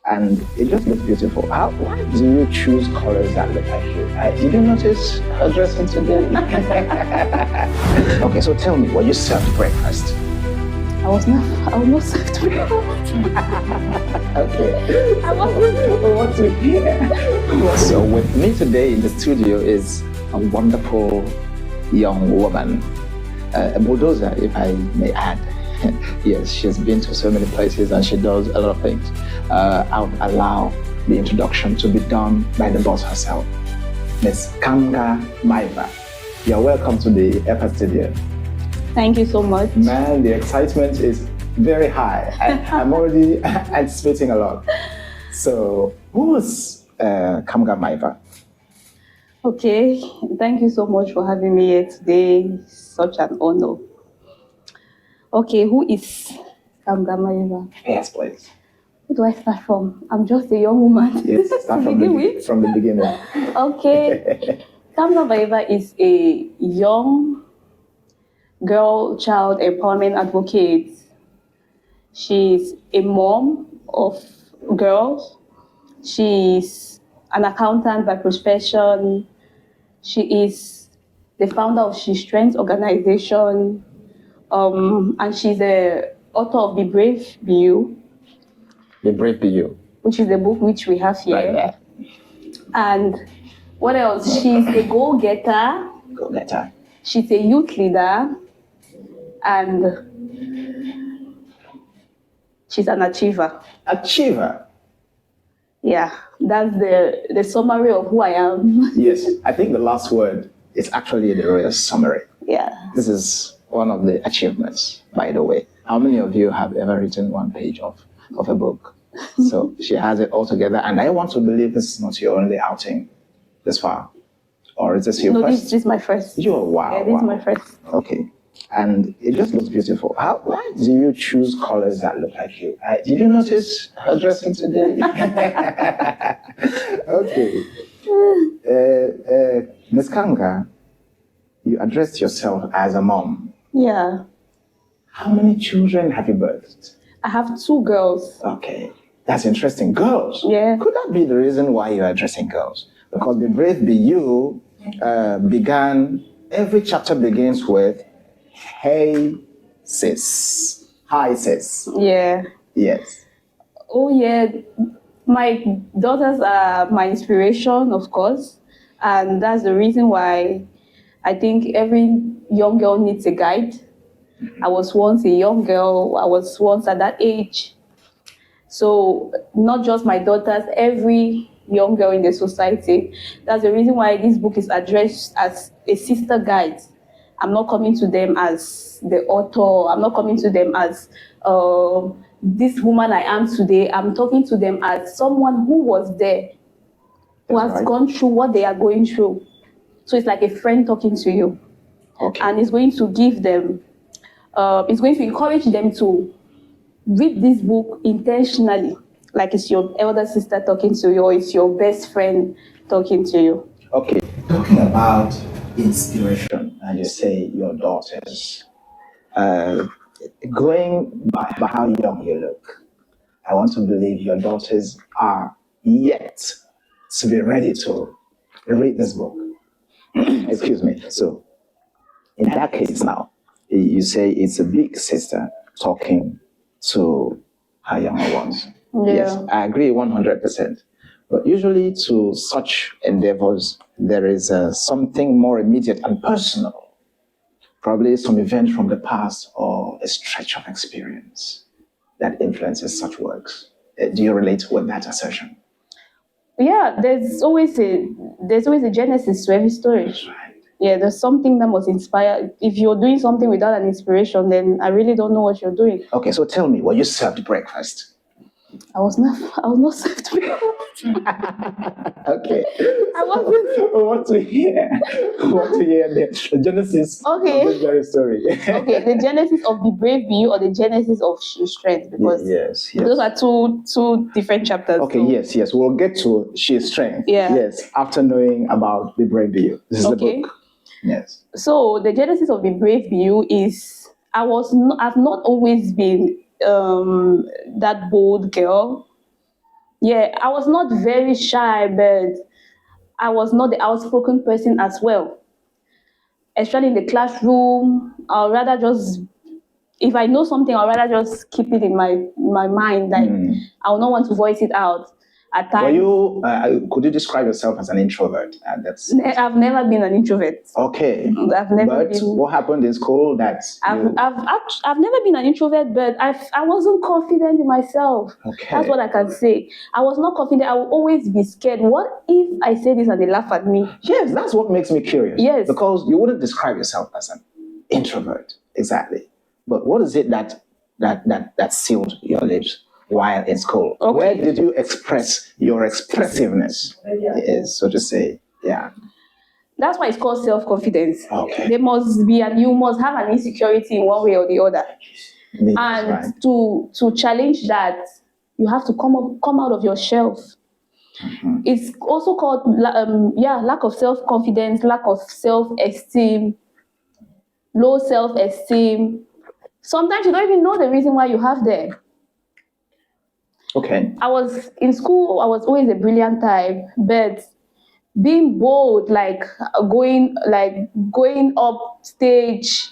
and it just looks beautiful. Why do you choose colors that look like you? Did you notice her dressing today? Okay, so tell me, were you served breakfast? I was not served breakfast. Okay. I want to hear. So with me today in the studio is a wonderful young woman, a bulldozer, if I may add. Yes, she's been to so many places and she does a lot of things. I would allow the introduction to be done by the boss herself, Miss Kamga Maiva. You're welcome to the FS Studio. Thank you so much. Man, the excitement is very high. I'm already anticipating a lot. So, who's Kamga Maiva? Okay, thank you so much for having me here today. Such an honor. Okay, who is Kamga Maiva? Yes, please. Where do I start from? I'm just a young woman. Yes, start from the beginning. Okay. Kamga Maiva is a young girl child empowerment advocate. She's a mom of girls. She's an accountant by profession. She is the founder of She Strength organization. And she's the author of Be Brave, Be You. Be Brave, Be You. Which is the book which we have here. Right. And what else? She's a go-getter. Go-getter. She's a youth leader. And she's an achiever. Achiever? Yeah, that's the summary of who I am. Yes, I think the last word is actually the real summary. Yeah. This is one of the achievements, by the way. How many of you have ever written one page of a book? So she has it all together, and I want to believe this is not your only outing this far. Or is this your first? No, this is my first. Wow. Yeah, this is my first. Okay. And it just looks beautiful. Why do you choose colors that look like you? Did you notice her dressing today? Okay. Ms. Kamga, you addressed yourself as a mom. Yeah. How many children have you birthed? I have 2 girls. Okay. That's interesting. Girls? Yeah. Could that be the reason why you are addressing girls? Because Be Brave, Be You began, every chapter begins with, hey, sis. Hi, sis. Yeah. Yes. Oh, yeah. My daughters are my inspiration, of course. And that's the reason why I think every young girl needs a guide. I was once a young girl. I was once at that age. So not just my daughters, every young girl in the society. That's the reason why this book is addressed as a sister guide. I'm not coming to them as the author. I'm not coming to them as this woman I am today. I'm talking to them as someone who was there, who has gone through what they are going through. So it's like a friend talking to you. Okay. And it's going to give them, it's going to encourage them to read this book intentionally, like it's your elder sister talking to you, or it's your best friend talking to you. Okay. Talking about inspiration, and you say your daughters, going by how young you look, I want to believe your daughters are yet to be ready to read this book. Excuse me. So, in that case now, you say it's a big sister talking to her younger ones. Yeah. Yes, I agree 100%. But usually to such endeavors, there is something more immediate and personal. Probably some event from the past or a stretch of experience that influences such works. Do you relate with that assertion? Yeah, there's always a genesis to every story. Right. Yeah, there's something that must inspire. If you're doing something without an inspiration, then I really don't know what you're doing. Okay, so tell me, were you served breakfast? I was not served breakfast. Okay. I wasn't. What to hear? What to hear the genesis of this very story? Okay, the genesis of Be Brave, Be You, or the genesis of She Strength, because yes. those are two different chapters. Okay, so. yes. We'll get to She Strength. Yeah. Yes, after knowing about Be Brave, Be You. This is the book. Yes. So the genesis of Be Brave, Be You is I've not always been that bold girl. Yeah, I was not very shy, but I was not the outspoken person as well. Especially in the classroom, I'd rather just, if I know something, I'd rather just keep it in my mind. Like I will not want to voice it out at Were times. you? Could you describe yourself as an introvert? That's I've never been an introvert. okay. I've never But been. what happened in school that I've never been an introvert, but I wasn't confident in myself. Okay. That's what I can say. I was not confident. I would always be scared. What if I say this and they laugh at me? Yes, that's what makes me curious. Yes. Because you wouldn't describe yourself as an introvert, exactly. But what is it that sealed your lips while in school? Okay. Where did you express your expressiveness? Yes, so to say. Yeah. That's why it's called self-confidence. Okay. There must be, and you must have an insecurity in one way or the other. That's And right. to challenge that, you have to come out of your shelf. It's also called lack of self-confidence, lack of self-esteem, low self-esteem. Sometimes you don't even know the reason why you have them. Okay. I was in school, I was always a brilliant type, but being bold, like going up stage,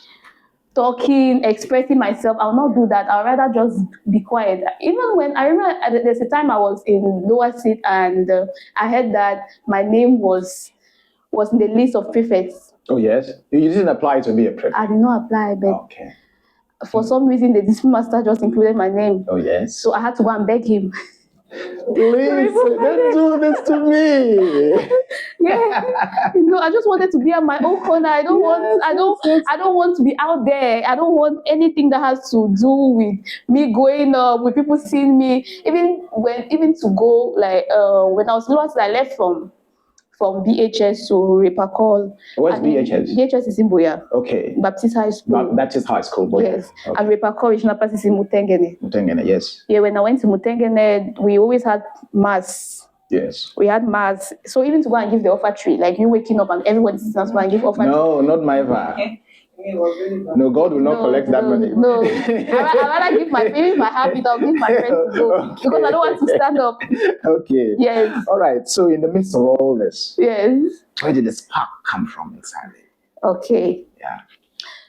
talking, expressing myself, I'll not do that. I'll rather just be quiet. Even when I remember there's a time I was in lower seat and I heard that my name was in the list of prefects. Oh yes. You didn't apply to be a prefect. I did not apply, but Okay. for some reason the discipline master just included my name. Oh yes. So I had to go and beg him. Please don't do this to me. Yeah, I just wanted to be at my own corner. I don't want to be out there. I don't want anything that has to do with me going up, with people seeing me. Even to go like when I was lost, I left from BHS to Repacol. Where's BHS? BHS is in Boya. Okay. Baptist High School. Baptist High School, boy. Yes. Okay. And Repacol Regional Party is in Mutengene. Mutengene, yes. Yeah, when I went to Mutengene, we always had mass. Yes. We had mass. So even to go and give the offer tree, like you waking up and everyone sits down and give offer tree. No, not my va. No, God will not collect that money. No, I rather give my habit. I'll give my friends to go because I don't want to stand up. Okay. Yes. All right. So in the midst of all this, Yes. where did the spark come from exactly? Okay. Yeah.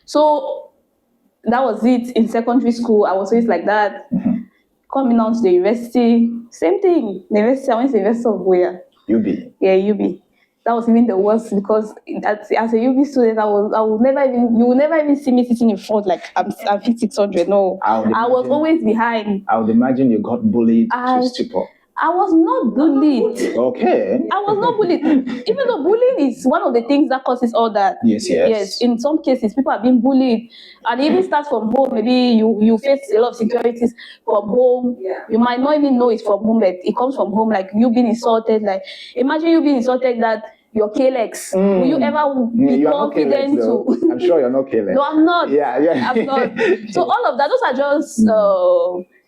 So that was it in secondary school. I was always like that. Coming out to the university, same thing. The university, I went to the University of Boya. UB. Yeah, UB. That was even the worst because as a UB student, you will never even see me sitting in front like I'm 600. No, I was always behind. I would imagine you got bullied to stupor. I was not bullied. Okay. I was not bullied. Even though bullying is one of the things that causes all that. Yes. In some cases, people are being bullied. And it even starts from home. Maybe you face a lot of insecurities from home. Yeah. You might not even know it's from home, but it comes from home. Like you being insulted. Like imagine you being insulted that your K-legs. Will you ever be confident to? I'm sure you're not K-legs. No, I'm not. Yeah. I'm not. So all of that, those are just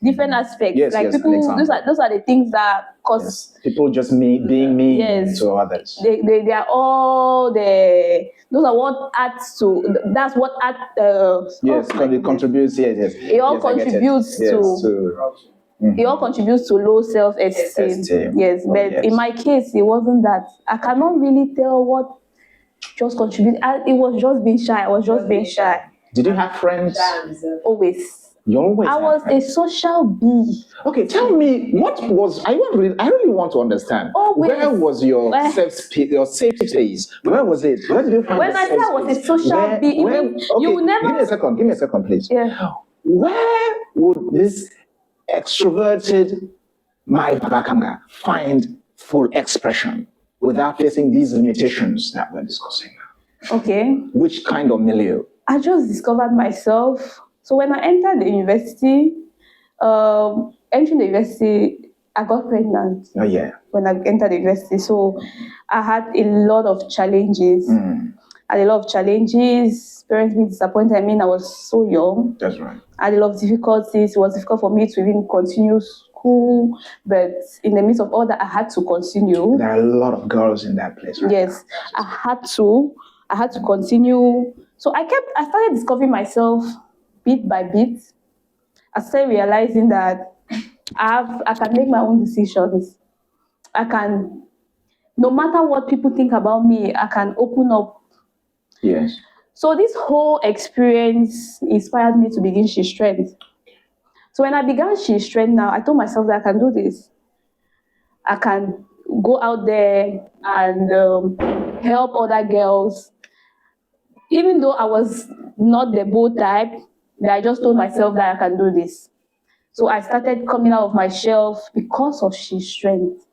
different aspects. People, those are the things that cause people just being mean to others. They are all those are what adds to. That's what it contributes. Yes. It all contributes to. It all contributes to low self-esteem. Yes, but in my case, it wasn't that. I cannot really tell what just contributed. It was just being shy. I was just being shy. Did you have friends? Always. You always. I was a social bee. Okay, tell me what was. I really want to understand. Always. Where was your safety space? Where was it? Where did you find? When I said I was a social bee, you never. Give me a second, please. Yeah. Where would this extroverted my Babakanga find full expression without facing these limitations that we're discussing now? Okay. Which kind of milieu? I just discovered myself. So when I entered the university, entering the university, I got pregnant. Oh yeah. When I entered the university, so I had a lot of challenges. I had a lot of challenges. Parents being disappointed. I mean, I was so young. That's right. I had a lot of difficulties. It was difficult for me to even continue school, but in the midst of all that, I had to continue. There are a lot of girls in that place. Right? Yes, I had to continue. So I started discovering myself bit by bit. I started realizing that I can make my own decisions. I can, no matter what people think about me, I can open up. Yes. So this whole experience inspired me to begin She Strength. So when I began She Strength now, I told myself that I can do this. I can go out there and help other girls. Even though I was not the bold type, but I just told myself that I can do this. So I started coming out of my shelf because of She Strength.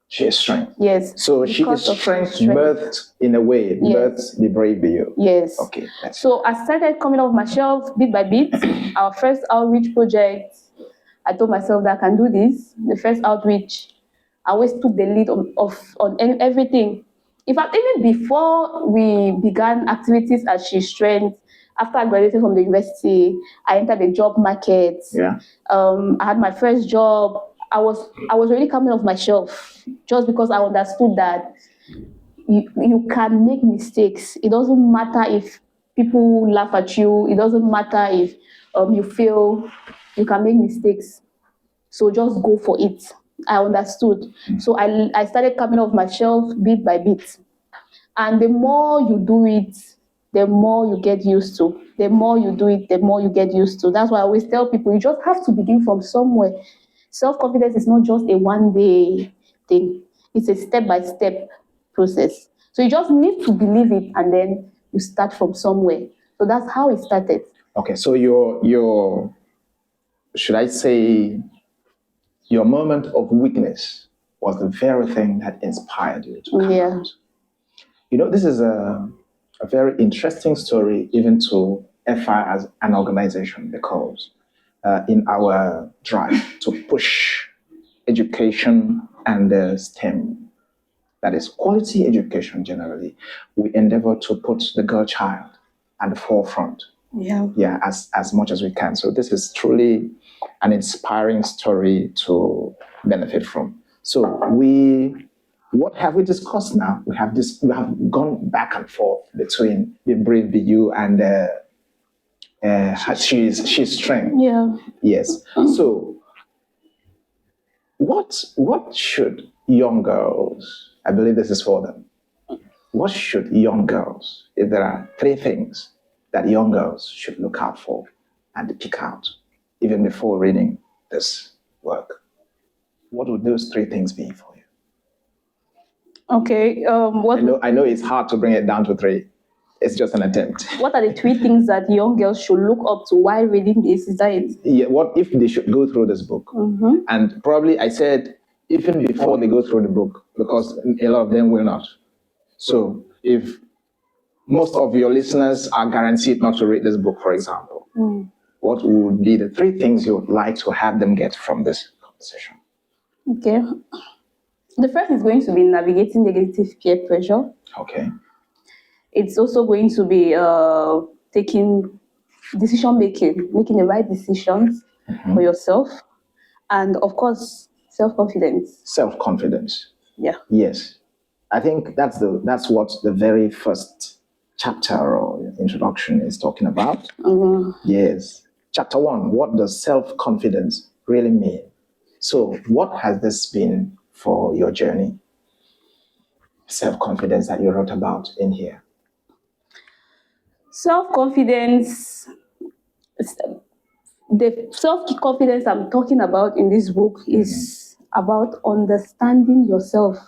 She is strength. Yes. So she is because of strength, She birthed in a way, Yes. birthed the brave you. Yes. Okay. That's So I started coming off my shelf bit by bit. Our first outreach project, I told myself that I can do this. The first outreach, I always took the lead on everything. In fact, even before we began activities at She Strength, after I graduated from the university, I entered the job market. Yeah. I had my first job. I was already coming off my shelf just because I understood that you can make mistakes. It doesn't matter if people laugh at you. It doesn't matter if you fail. You can make mistakes. So just go for it. I understood. So I started coming off my shelf bit by bit. And the more you do it, the more you get used to. The more you do it, the more you get used to. That's why I always tell people you just have to begin from somewhere. Self-confidence is not just a one-day thing. It's a step-by-step process. So you just need to believe it and then you start from somewhere. So that's how it started. Okay. So your should I say your moment of weakness was the very thing that inspired you to come Yeah. out. You know, this is a very interesting story, even to FI as an organization, because in our drive to push education and STEM, that is quality education generally, we endeavor to put the girl child at the forefront. Yeah. Yeah, as much as we can. So this is truly an inspiring story to benefit from. So what have we discussed now? We have gone back and forth between the brave BU and she's strength. Yeah. Yes. So what should young girls? I believe this is for them. What should young girls, if there are three things that young girls should look out for and pick out, even before reading this work, what would those three things be for you? Okay. I know it's hard to bring it down to three. It's just an attempt. What are the three things that young girls should look up to while reading this? Is that it? Yeah, what if they should go through this book? Mm-hmm. And probably I said even before they go through the book, because a lot of them will not. So if most of your listeners are guaranteed not to read this book, for example, what would be the three things you would like to have them get from this conversation? Okay. The first is going to be navigating negative peer pressure. Okay. It's also going to be taking decision making the right decisions for yourself, and of course, self-confidence. Self-confidence. Yeah. Yes. I think that's what the very first chapter or introduction is talking about. Yes. Chapter 1, what does self-confidence really mean? So what has this been for your journey? Self-confidence that you wrote about in here. Self-confidence, the self-confidence I'm talking about in this book is about understanding yourself,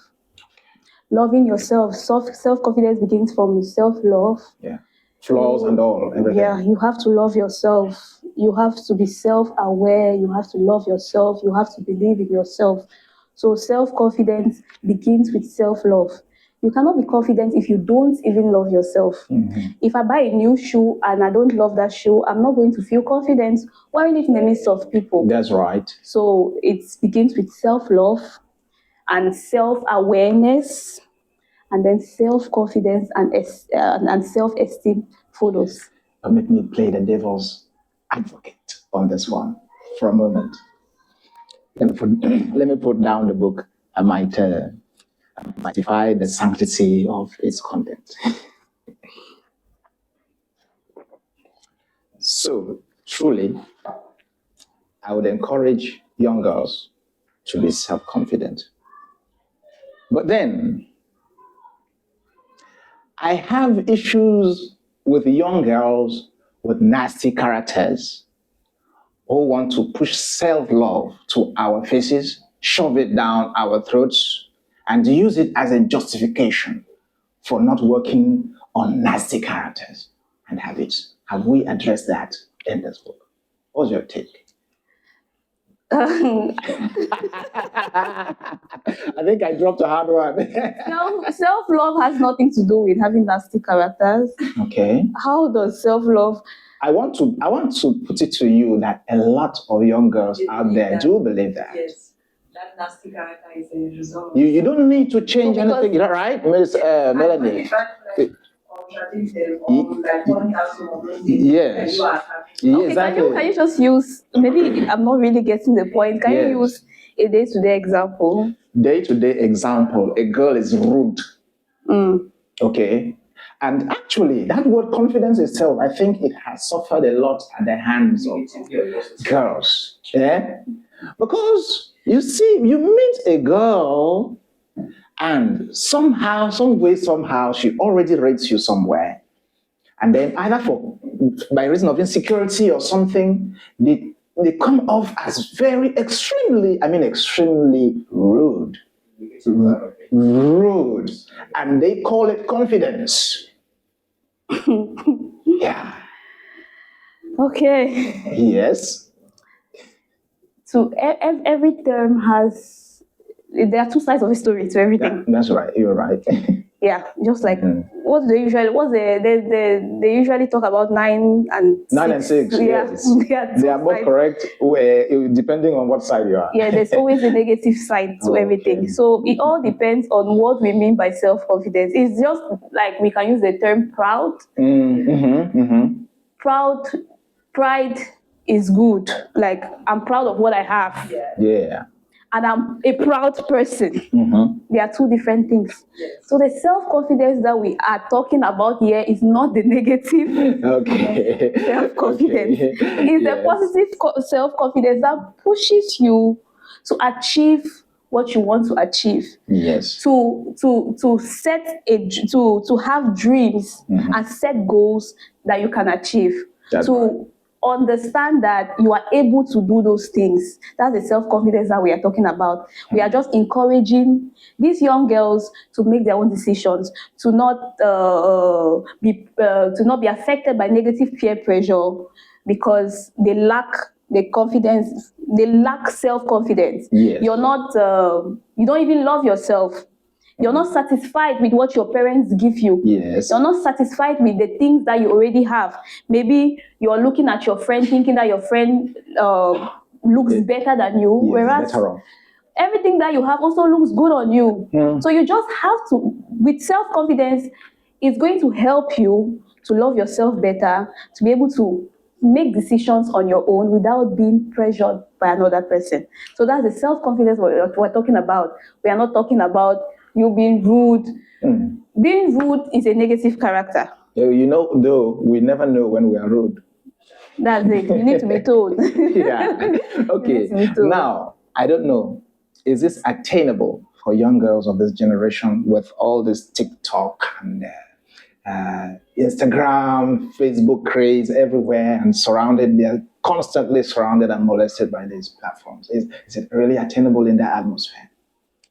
loving yourself. Self-confidence begins from self-love. Yeah. Flaws and all, everything. Yeah, you have to love yourself. You have to be self-aware. You have to love yourself. You have to believe in yourself. So self-confidence begins with self-love. You cannot be confident if you don't even love yourself. If I buy a new shoe and I don't love that shoe, I'm not going to feel confident wearing it in the midst of people. That's right. So it begins with self-love and self-awareness, and then self-confidence and self-esteem follows. Permit me play the devil's advocate on this one for a moment. Let me put down the book. I might defy the sanctity of its content. So, truly, I would encourage young girls to be self-confident. But then, I have issues with young girls with nasty characters who want to push self-love to our faces, shove it down our throats, and use it as a justification for not working on nasty characters and habits. Have we addressed that in this book? What's your take? I think I dropped a hard one. Self-love has nothing to do with having nasty characters. Okay. How does self-love? I want to put it to you that a lot of young girls out there do believe that. Yes, that nasty character is a result. You don't need to change anything, right, Miss Melanie? Yes. Okay, Exactly. can you just use, maybe I'm not really getting the point. Can you use a day-to-day example? Day-to-day example, a girl is rude. Okay. And actually, that word confidence itself, I think it has suffered a lot at the hands of girls. Yeah? Because you see, you meet a girl and somehow, some way, somehow, she already rates you somewhere. And then either by reason of insecurity or something, they come off as extremely rude. Rude. And they call it confidence. Yeah. Okay. Yes. So every term has, there are two sides of a story to everything. Yeah, that's right. You're right. Yeah, just like they usually talk about 9 and 6. 9 and 6. Yes. They are both correct, depending on what side you are. Yeah, there's always a negative side to everything. So it all depends on what we mean by self-confidence. It's just like we can use the term proud. Pride is good. Like, I'm proud of what I have. Yeah. And I'm a proud person. They are two different things. So the self-confidence that we are talking about here is not the negative self-confidence. It's the positive self-confidence that pushes you to achieve what you want to achieve. Yes. To have dreams and set goals that you can achieve. That's right. Understand that you are able to do those things. That's the self-confidence that we are talking about. We are just encouraging these young girls to make their own decisions, to not be affected by negative peer pressure because they lack the confidence. They lack self-confidence. Yes. You're not. You don't even love yourself. You're not satisfied with what your parents give you. Yes. You're not satisfied with the things that you already have. Maybe you're looking at your friend thinking that your friend looks better than you, whereas everything that you have also looks good on you. So you just have to, with self-confidence, it's going to help you to love yourself better, to be able to make decisions on your own without being pressured by another person. So that's the self-confidence we're talking about. We are not talking about you being rude. Being rude is a negative character. Though we never know when we are rude. That's it. You need to be told. Yeah. Okay. Now, I don't know. Is this attainable for young girls of this generation with all this TikTok and Instagram, Facebook craze everywhere and surrounded? They're constantly surrounded and molested by these platforms. Is it really attainable in that atmosphere?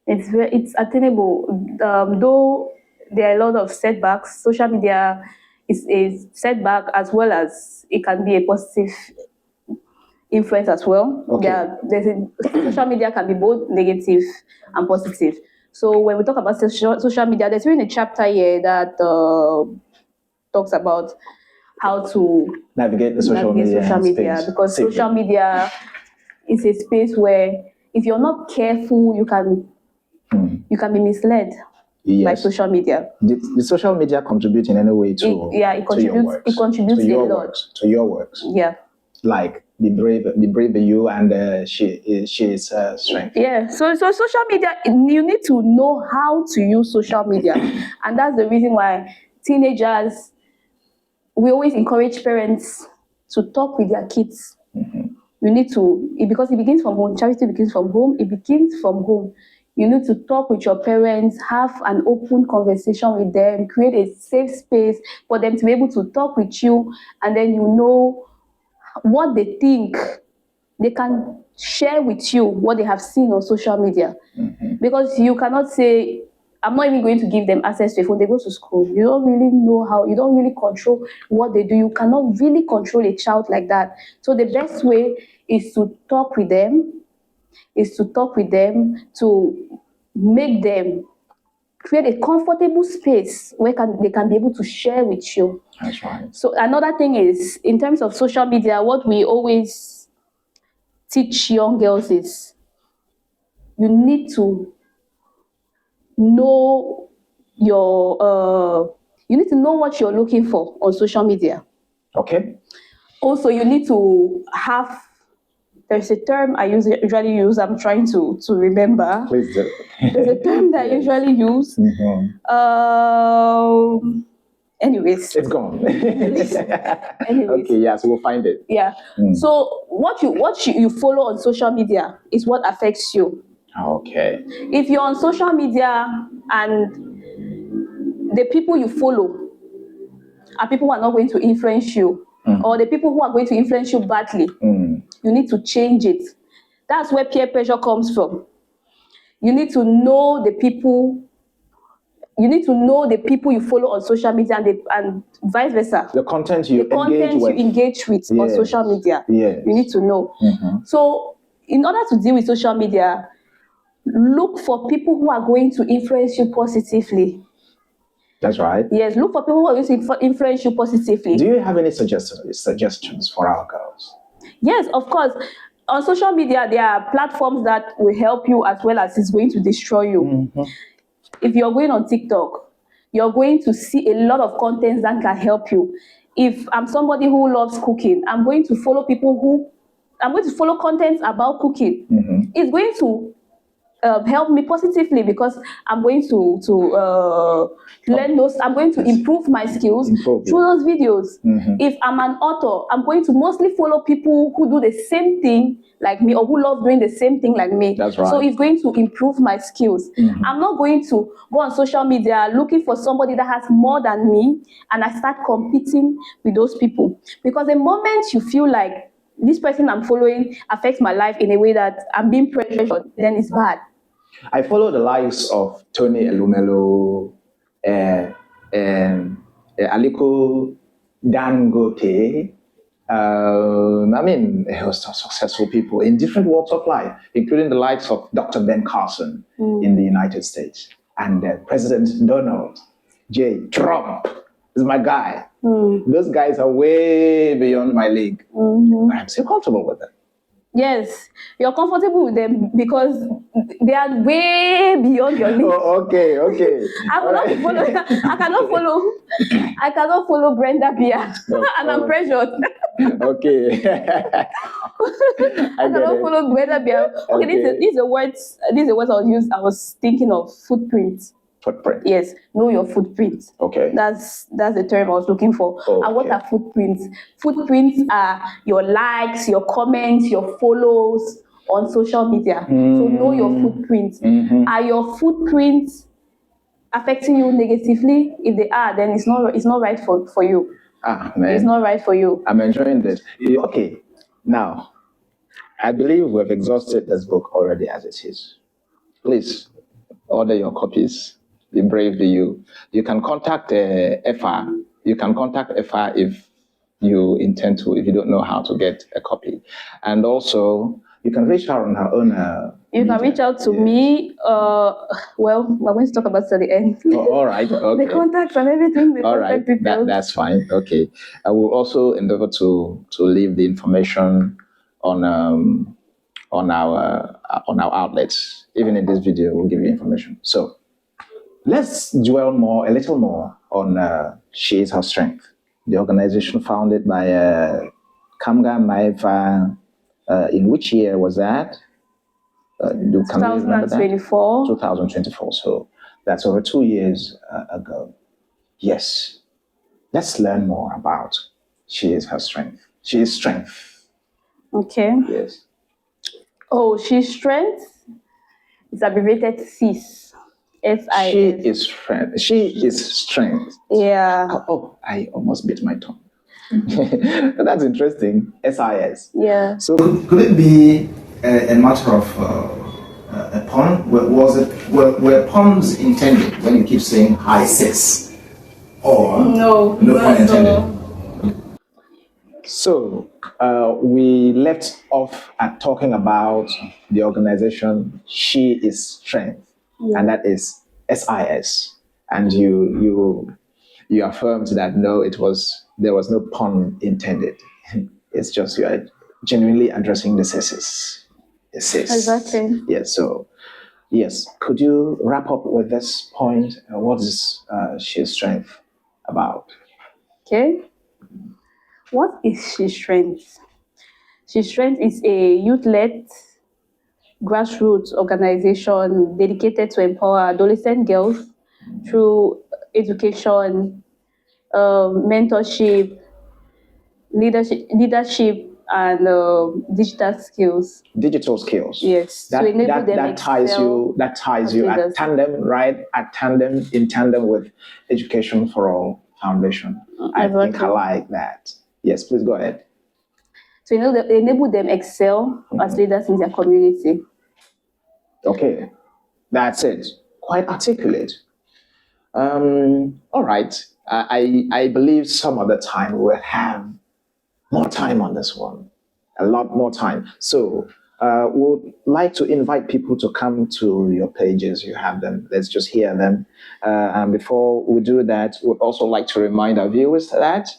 It's attainable, though there are a lot of setbacks. Social media is a setback as well as it can be a positive influence as well. Okay. Social media can be both negative and positive. So when we talk about social media, there's even a chapter here that talks about how to navigate social media because social media is a space where if you're not careful, you can be misled by social media. Did social media contribute in any way to it contributes a lot to your works? Yeah. Like be brave you and she is strength. Yeah. So social media, you need to know how to use social media, and that's the reason why we always encourage parents to talk with their kids. You need to, because it begins from home. Charity begins from home. It begins from home. You need to talk with your parents, have an open conversation with them, create a safe space for them to be able to talk with you, and then you know what they think. They can share with you what they have seen on social media. Because you cannot say, I'm not even going to give them access to a phone. They go to school. You don't really know how, you don't really control what they do. You cannot really control a child like that. So the best way is to talk with them, to make them create a comfortable space where they can be able to share with you. That's right. So another thing is, in terms of social media, what we always teach young girls is you need to know you need to know what you're looking for on social media. Okay. Also, you need to have, there's a term I usually use, I'm trying to remember. Please do. There's a term that I usually use. Anyways. It's gone. Anyways. Okay, yeah, so we'll find it. Yeah. So what you follow on social media is what affects you. Okay. If you're on social media and the people you follow are people who are not going to influence you, or the people who are going to influence you badly, you need to change it. That's where peer pressure comes from. You need to know the people. You need to know the people you follow on social media, and vice versa. The content you engage with on social media. Yes. You need to know. So, in order to deal with social media, look for people who are going to influence you positively. That's right. Yes, look for people who are going to influence you positively. Do you have any suggestions for our girls? Yes, of course. On social media, there are platforms that will help you as well as it's going to destroy you. If you're going on TikTok, you're going to see a lot of content that can help you. If I'm somebody who loves cooking, I'm going to follow content about cooking. It's going to help me positively because I'm going to learn those. I'm going to improve my skills through those videos. If I'm an author, I'm going to mostly follow people who do the same thing like me or who love doing the same thing like me. That's right. So it's going to improve my skills. I'm not going to go on social media looking for somebody that has more than me and I start competing with those people. Because the moment you feel like this person I'm following affects my life in a way that I'm being pressured, then it's bad. I follow the likes of Tony Elumelu, Aliko Dangote. I mean, a host of successful people in different walks of life, including the likes of Dr. Ben Carson in the United States and President Donald J. Trump is my guy. Those guys are way beyond my league, but I'm still comfortable with them. Yes, you're comfortable with them because they are way beyond your league. Oh, okay. I cannot follow Brenda Bia, and I'm pressured. Okay. I cannot follow Brenda Bia. Okay, these are words I was used. I was thinking of footprint. Footprint. Yes, know your footprint. Okay. That's the term I was looking for. Okay. And what are footprints? Footprints are your likes, your comments, your follows on social media. So know your footprints. Are your footprints affecting you negatively? If they are, then it's not right for you. Man. It's not right for you. I'm enjoying this. Okay, now I believe we've exhausted this book already as it is. Please order your copies. Be brave, be you. You can contact FR. You can contact FR if you intend to, if you don't know how to get a copy. And also, you can reach out on her own. You can reach out to me. Well, we're going to talk about it at the end. All right. Okay. The contacts and everything. All right. That's fine. Okay. I will also endeavor to leave the information on our outlets. Even in this video, we'll give you information. So let's dwell a little more on She Is Her Strength, the organization founded by Kamga Maeva. In which year was that? 2024. 2024. So that's over 2 years ago. Yes. Let's learn more about She Is Her Strength. She is strength. Okay. Yes. Oh, she's strength. It's abbreviated CIS. S-I-S. She is strength. She is strength. Yeah. Oh, I almost bit my tongue. That's interesting. SIS. Yeah. So Could it be a matter of a pun? Were puns intended when you keep saying high sis? Or No pun intended? So we left off at talking about the organization She is Strength, and that is SIS. And you affirmed that no, there was no pun intended. It's just you are genuinely addressing the sisses. The sis. Exactly. Yes. So yes, could you wrap up with this point? What is She is Strength about? Okay. What is She Strength? She Strength is a youth-led grassroots organization dedicated to empower adolescent girls through education, mentorship, leadership, and digital skills. Digital skills. Yes, to enable them that ties excel you as at leaders. tandem, right? In tandem with Education for All Foundation. I think I like that. Yes, please go ahead. To enable them excel as leaders in their community. Okay, that's it. Quite articulate. All right. I believe some other time we'll have more time on this one, a lot more time. So we'd like to invite people to come to your pages. You have them. Let's just hear them. And before we do that, we'd also like to remind our viewers that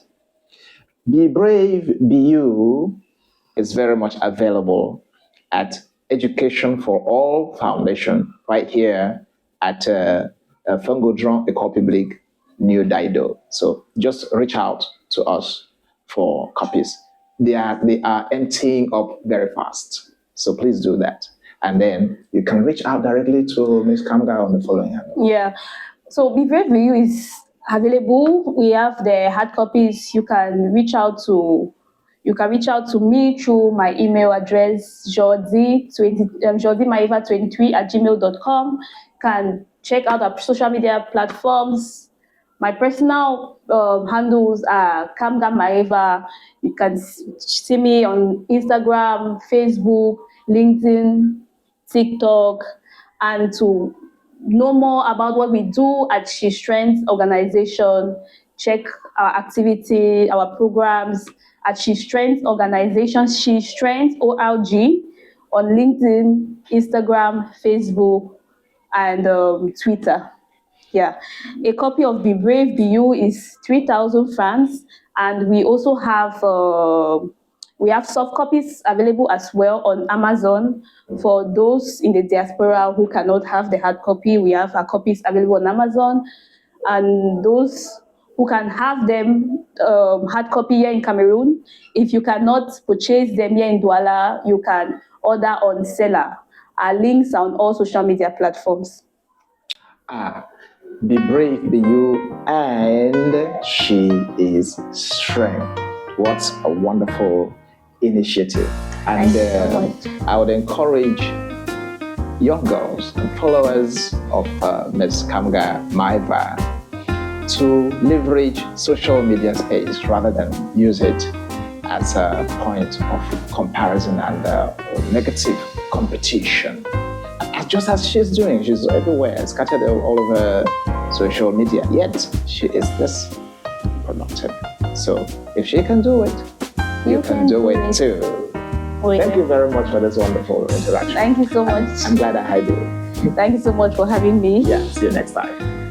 Be Brave, Be You is very much available at Education for All Foundation right here at Fungodron École Publique New Dido. So just reach out to us for copies. They are emptying up very fast. So please do that. And then you can reach out directly to Ms. Kamga on the following handle. Yeah. So Be Brave Be You is available. We have the hard copies. You can reach out to me through my email address, jordimaeva23@gmail.com. Can check out our social media platforms. My personal handles are Kamga Maeva. You can see me on Instagram, Facebook, LinkedIn, TikTok, and to know more about what we do at She Strength organization, check our activity, our programs at She Strength organization, She Strength ORG, on LinkedIn, Instagram, Facebook, and Twitter. Yeah, a copy of Be Brave, Be You is 3,000 francs, and we also have soft copies available as well on Amazon. For those in the diaspora who cannot have the hard copy, we have our copies available on Amazon, and those who can have them hard copy here in Cameroon, if you cannot purchase them here in Douala, you can order on Seller. Our links are on all social media platforms. Be Brave, Be You, and She is Strength. What a wonderful initiative. And I would encourage young girls and followers of Ms. Kamga Maeva to leverage social media space rather than use it as a point of comparison and negative competition. Just as she's doing, she's everywhere, scattered all over social media, yet she is this productive. So if she can do it, you can do it too. Thank you very much for this wonderful interaction. Thank you so much. I'm glad I had you. Thank you so much for having me. Yeah, see you next time.